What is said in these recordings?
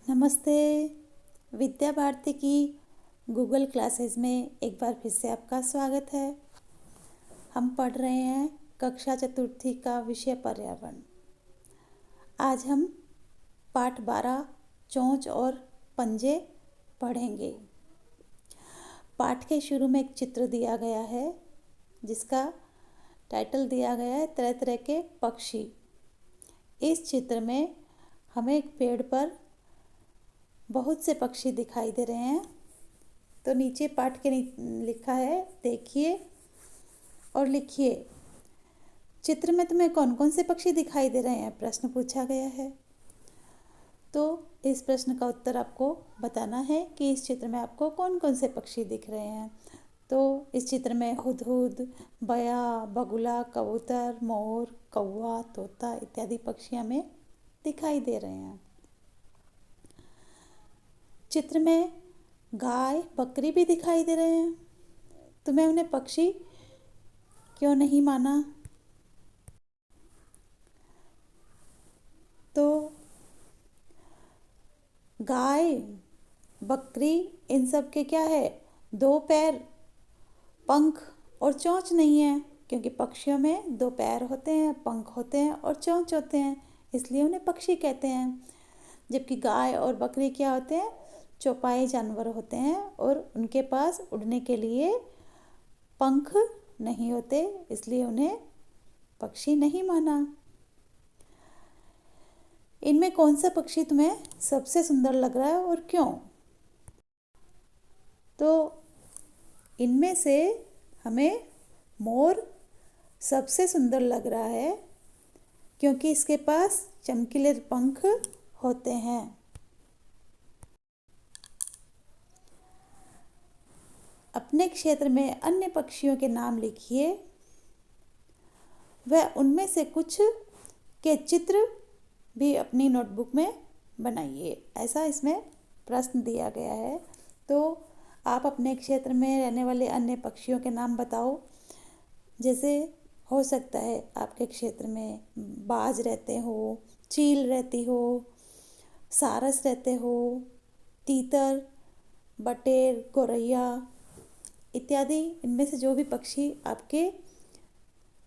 नमस्ते। विद्या भारती की Google classes में एक बार फिर से आपका स्वागत है। हम पढ़ रहे हैं कक्षा चतुर्थी का विषय पर्यावरण। आज हम पाठ 12 चोंच और पंजे पढ़ेंगे। पाठ के शुरू में एक चित्र दिया गया है जिसका टाइटल दिया गया है तरह तरह के पक्षी। इस चित्र में हमें एक पेड़ पर बहुत से पक्षी दिखाई दे रहे हैं। तो नीचे पाठ के लिखा है, देखिए और लिखिए। चित्र में तुम्हें कौन कौन से पक्षी दिखाई दे रहे हैं, प्रश्न पूछा गया है। तो इस प्रश्न का उत्तर आपको बताना है कि इस चित्र में आपको कौन कौन से पक्षी दिख रहे हैं। तो इस चित्र में हुदहुद, बया, बगुला, कबूतर, मोर, कौवा, तोता इत्यादि पक्षी हमें दिखाई दे रहे हैं। चित्र में गाय, बकरी भी दिखाई दे रहे हैं। तुम्हें उन्हें पक्षी क्यों नहीं माना? तो गाय, बकरी इन सब के क्या है, दो पैर, पंख और चोंच नहीं है, क्योंकि पक्षियों में दो पैर होते हैं, पंख होते हैं और चोंच होते हैं, इसलिए उन्हें पक्षी कहते हैं। जबकि गाय और बकरी क्या होते हैं, चौपाई जानवर होते हैं और उनके पास उड़ने के लिए पंख नहीं होते, इसलिए उन्हें पक्षी नहीं माना। इनमें कौन सा पक्षी तुम्हें सबसे सुंदर लग रहा है और क्यों? तो इनमें से हमें मोर सबसे सुंदर लग रहा है, क्योंकि इसके पास चमकीले पंख होते हैं। अपने क्षेत्र में अन्य पक्षियों के नाम लिखिए। वह उनमें से कुछ के चित्र भी अपनी नोटबुक में बनाइए। ऐसा इसमें प्रश्न दिया गया है। तो आप अपने क्षेत्र में रहने वाले अन्य पक्षियों के नाम बताओ। जैसे हो सकता है आपके क्षेत्र में बाज रहते हो, चील रहती हो, सारस रहते हो, तीतर, बटेर, गौरैया इत्यादि। इनमें से जो भी पक्षी आपके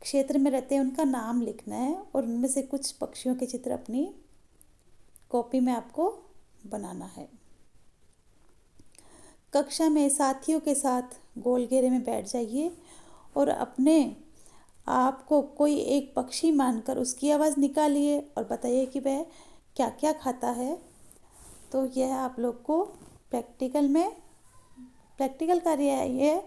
क्षेत्र में रहते हैं उनका नाम लिखना है और उनमें से कुछ पक्षियों के चित्र अपनी कॉपी में आपको बनाना है। कक्षा में साथियों के साथ गोल घेरे में बैठ जाइए और अपने आप को कोई एक पक्षी मानकर उसकी आवाज़ निकालिए और बताइए कि वह क्या क्या खाता है। तो यह आप लोग को प्रैक्टिकल कार्य है, यह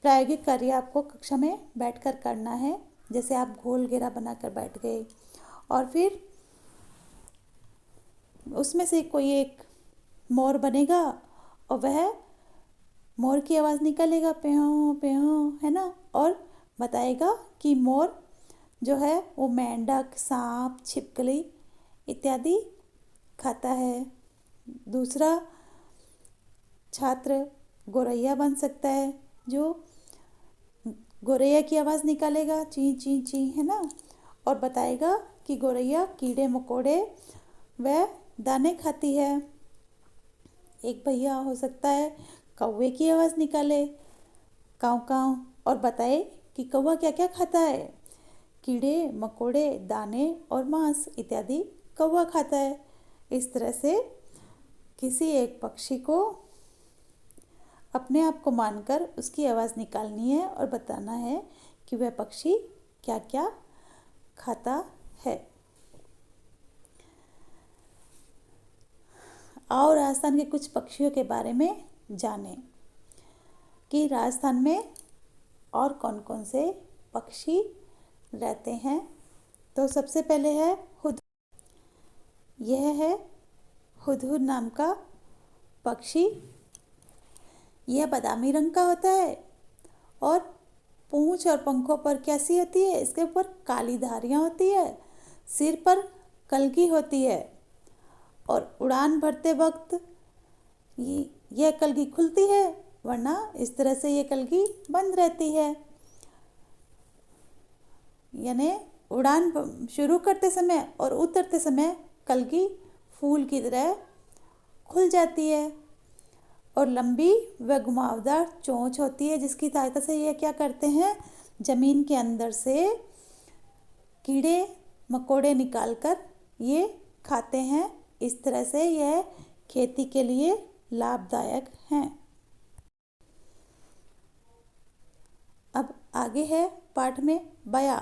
प्रायोगिक कार्य आपको कक्षा में बैठकर करना है। जैसे आप गोल घेरा बनाकर बैठ गए और फिर उसमें से कोई एक मोर बनेगा और वह मोर की आवाज़ निकालेगा, प्यों प्यों, है ना, और बताएगा कि मोर जो है वो मेंढक, सांप, छिपकली इत्यादि खाता है। दूसरा छात्र गौरैया बन सकता है, जो गौरैया की आवाज़ निकालेगा, ची ची ची, है ना, और बताएगा कि गौरैया कीड़े मकोड़े व दाने खाती है। एक भैया हो सकता है कौवे की आवाज़ निकाले, काँव काँव, और बताए कि कौवा क्या क्या खाता है। कीड़े मकोड़े, दाने और मांस इत्यादि कौवा खाता है। इस तरह से किसी एक पक्षी को अपने आप को मानकर उसकी आवाज़ निकालनी है और बताना है कि वह पक्षी क्या क्या खाता है। और राजस्थान के कुछ पक्षियों के बारे में जानें कि राजस्थान में और कौन कौन से पक्षी रहते हैं। तो सबसे पहले है हुदहुद। यह है हुदहुद नाम का पक्षी। यह बादामी रंग का होता है और पूंछ और पंखों पर कैसी होती है, इसके ऊपर काली धारियाँ होती है, सिर पर कलगी होती है और उड़ान भरते वक्त यह कलगी खुलती है, वरना इस तरह से ये कलगी बंद रहती है। यानी उड़ान शुरू करते समय और उतरते समय कलगी फूल की तरह खुल जाती है और लंबी व घुमावदार चोंच होती है, जिसकी सहायता से ये क्या करते हैं, ज़मीन के अंदर से कीड़े मकोड़े निकालकर ये खाते हैं। इस तरह से यह खेती के लिए लाभदायक हैं। अब आगे है पाठ में बया।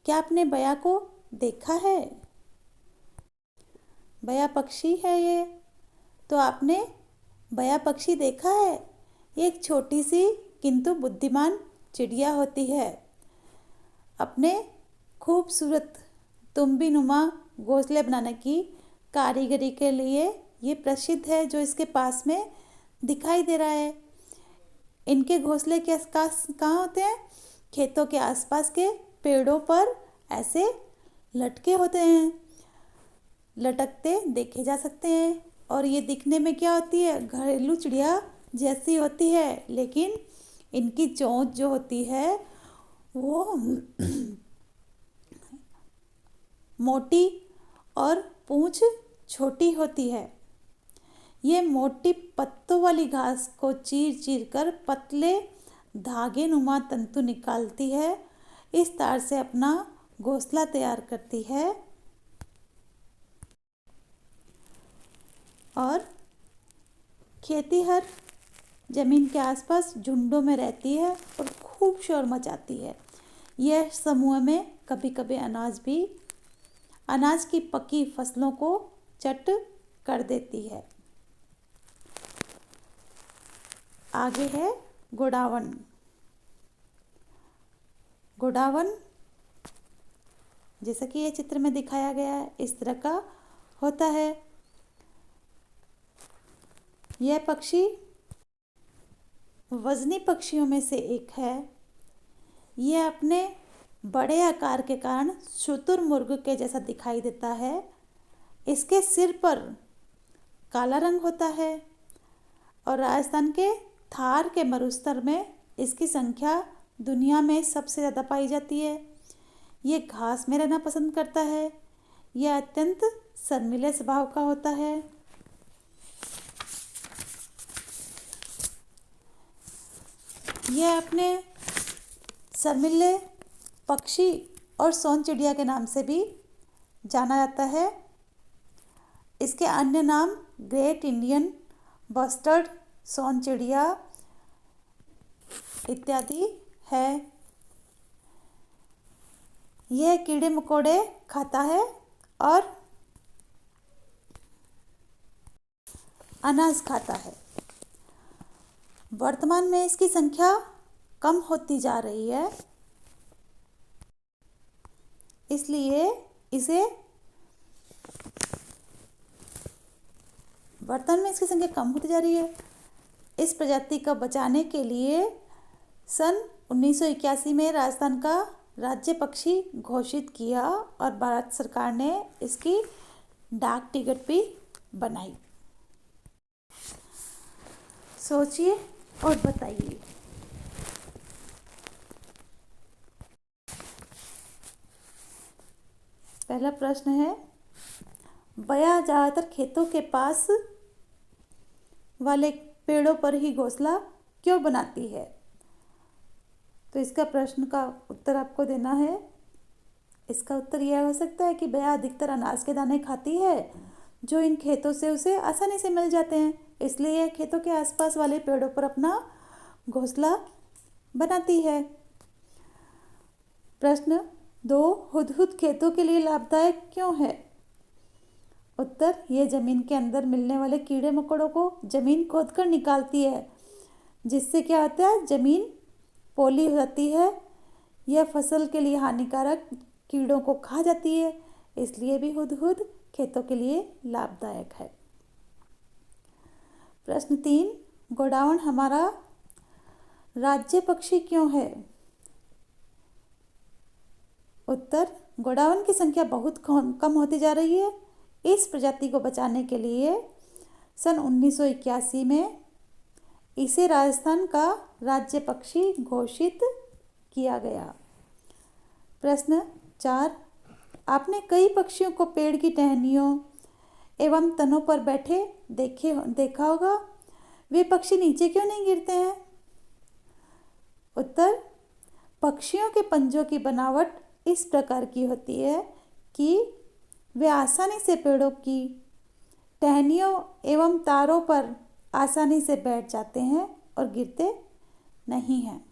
क्या आपने बया को देखा है? बया पक्षी है ये। तो आपने बया पक्षी देखा है? ये एक छोटी सी किंतु बुद्धिमान चिड़िया होती है। अपने खूबसूरत तुम्बी नुमा घोंसले बनाने की कारीगरी के लिए ये प्रसिद्ध है, जो इसके पास में दिखाई दे रहा है। इनके घोंसले के आसपास कहाँ होते हैं? खेतों के आसपास के पेड़ों पर ऐसे लटके होते हैं, लटकते देखे जा सकते हैं। और ये दिखने में क्या होती है? घरेलू चिड़िया जैसी होती है, लेकिन इनकी चोंच जो होती है वो मोटी और पूंछ छोटी होती है। ये मोटी पत्तों वाली घास को चीर चीर कर पतले धागे नुमा तंतु निकालती है। इस तार से अपना घोंसला तैयार करती है और खेतीहर जमीन के आसपास झुंडों में रहती है और खूब शोर मचाती है। यह समूह में कभी कभी अनाज की पकी फसलों को चट कर देती है। आगे है गोडावण। गोडावण जैसा कि ये चित्र में दिखाया गया है इस तरह का होता है। यह पक्षी वजनी पक्षियों में से एक है। यह अपने बड़े आकार के कारण शुतुरमुर्ग के जैसा दिखाई देता है। इसके सिर पर काला रंग होता है और राजस्थान के थार के मरुस्थल में इसकी संख्या दुनिया में सबसे ज़्यादा पाई जाती है। ये घास में रहना पसंद करता है। यह अत्यंत शर्मीले स्वभाव का होता है। यह अपने शर्मीले पक्षी और सोन चिड़िया के नाम से भी जाना जाता है। इसके अन्य नाम ग्रेट इंडियन बस्टर्ड, सोन चिड़िया इत्यादि है। यह कीड़े मकोड़े खाता है और अनाज खाता है। वर्तमान में इसकी संख्या कम होती जा रही है, इसलिए इसे वर्तमान में इसकी संख्या कम होती जा रही है। इस प्रजाति को बचाने के लिए सन 1981 में राजस्थान का राज्य पक्षी घोषित किया और भारत सरकार ने इसकी डाक टिकट भी बनाई। सोचिए और बताइए। पहला प्रश्न है, बया ज़्यादातर खेतों के पास वाले पेड़ों पर ही घोंसला क्यों बनाती है? तो इसका प्रश्न का उत्तर आपको देना है। इसका उत्तर यह हो सकता है कि बया अधिकतर अनाज के दाने खाती है जो इन खेतों से उसे आसानी से मिल जाते हैं, इसलिए यह खेतों के आसपास वाले पेड़ों पर अपना घोंसला बनाती है। प्रश्न 2, हुदहुद खेतों के लिए लाभदायक क्यों है? उत्तर, यह जमीन के अंदर मिलने वाले कीड़े मकोड़ों को जमीन खोदकर निकालती है, जिससे क्या होता है, जमीन पोली हो जाती है। यह फसल के लिए हानिकारक कीड़ों को खा जाती है, इसलिए भी हुदहुद खेतों के लिए लाभदायक है। प्रश्न 3, गोडावण हमारा राज्य पक्षी क्यों है? उत्तर, गोडावण की संख्या बहुत कम होती जा रही है। इस प्रजाति को बचाने के लिए सन 1981 में इसे राजस्थान का राज्य पक्षी घोषित किया गया। प्रश्न 4, आपने कई पक्षियों को पेड़ की टहनियों एवं तनों पर बैठे देखा होगा। वे पक्षी नीचे क्यों नहीं गिरते हैं? उत्तर, पक्षियों के पंजों की बनावट इस प्रकार की होती है कि वे आसानी से पेड़ों की टहनियों एवं तारों पर आसानी से बैठ जाते हैं और गिरते नहीं हैं।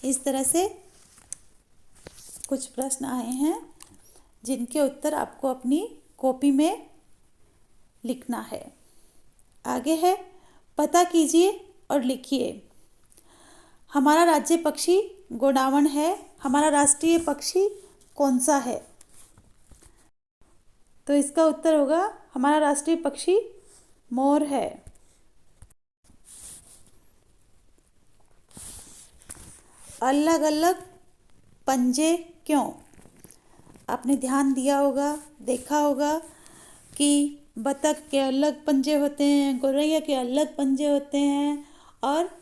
इस तरह से कुछ प्रश्न आए हैं जिनके उत्तर आपको अपनी कॉपी में लिखना है। आगे है, पता कीजिए और लिखिए। हमारा राज्य पक्षी गोडावण है। हमारा राष्ट्रीय पक्षी कौन सा है? तो इसका उत्तर होगा हमारा राष्ट्रीय पक्षी मोर है। अलग अलग पंजे क्यों? आपने ध्यान दिया होगा, देखा होगा कि बतख के अलग पंजे होते हैं, गौरैया के अलग पंजे होते हैं, और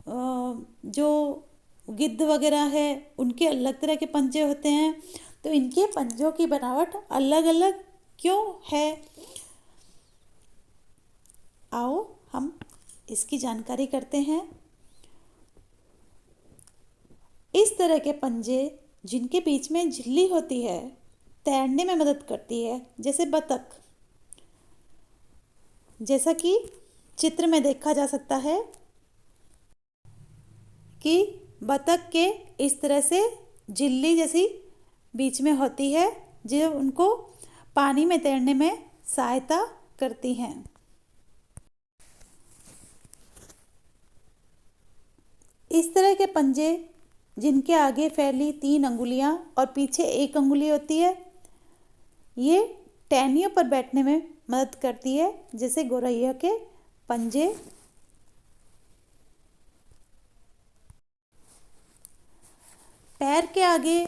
जो गिद्ध वगैरह है उनके अलग तरह के पंजे होते हैं। तो इनके पंजों की बनावट अलग अलग क्यों है? आओ हम इसकी जानकारी करते हैं। इस तरह के पंजे जिनके बीच में झिल्ली होती है तैरने में मदद करती है, जैसे बतख। जैसा कि चित्र में देखा जा सकता है कि बतख के इस तरह से झिल्ली जैसी बीच में होती है जो उनको पानी में तैरने में सहायता करती हैं। इस तरह के पंजे जिनके आगे फैली 3 अंगुलियां और पीछे 1 अंगुली होती है, ये टहनियों पर बैठने में मदद करती है, जैसे गौरैया के पंजे। पैर के आगे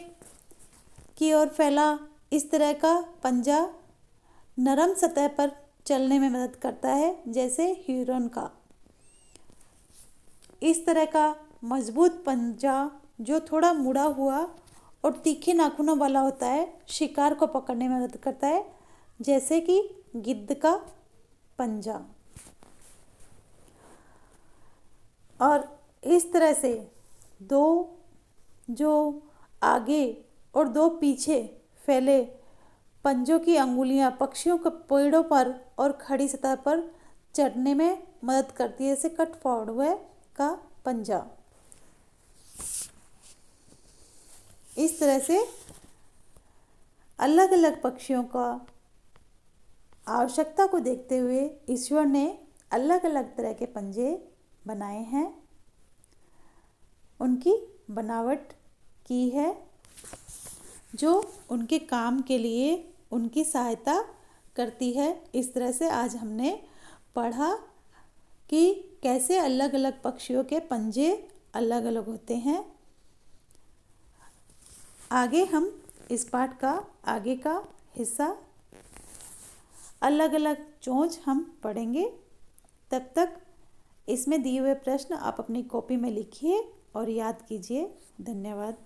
की ओर फैला इस तरह का पंजा नरम सतह पर चलने में मदद करता है, जैसे हिरन का। इस तरह का मजबूत पंजा जो थोड़ा मुड़ा हुआ और तीखे नाखूनों वाला होता है, शिकार को पकड़ने में मदद करता है, जैसे कि गिद्ध का पंजा। और इस तरह से 2 जो आगे और 2 पीछे फैले पंजों की अंगुलियां पक्षियों के पेड़ों पर और खड़ी सतह पर चढ़ने में मदद करती है, जैसे कट फॉरवर्ड का पंजा। इस तरह से अलग अलग पक्षियों का आवश्यकता को देखते हुए ईश्वर ने अलग अलग तरह के पंजे बनाए हैं, उनकी बनावट की है जो उनके काम के लिए उनकी सहायता करती है। इस तरह से आज हमने पढ़ा कि कैसे अलग अलग पक्षियों के पंजे अलग अलग होते हैं। आगे हम इस पाठ का आगे का हिस्सा अलग अलग चोंच हम पढ़ेंगे। तब तक इसमें दिए हुए प्रश्न आप अपनी कॉपी में लिखिए और याद कीजिए। धन्यवाद।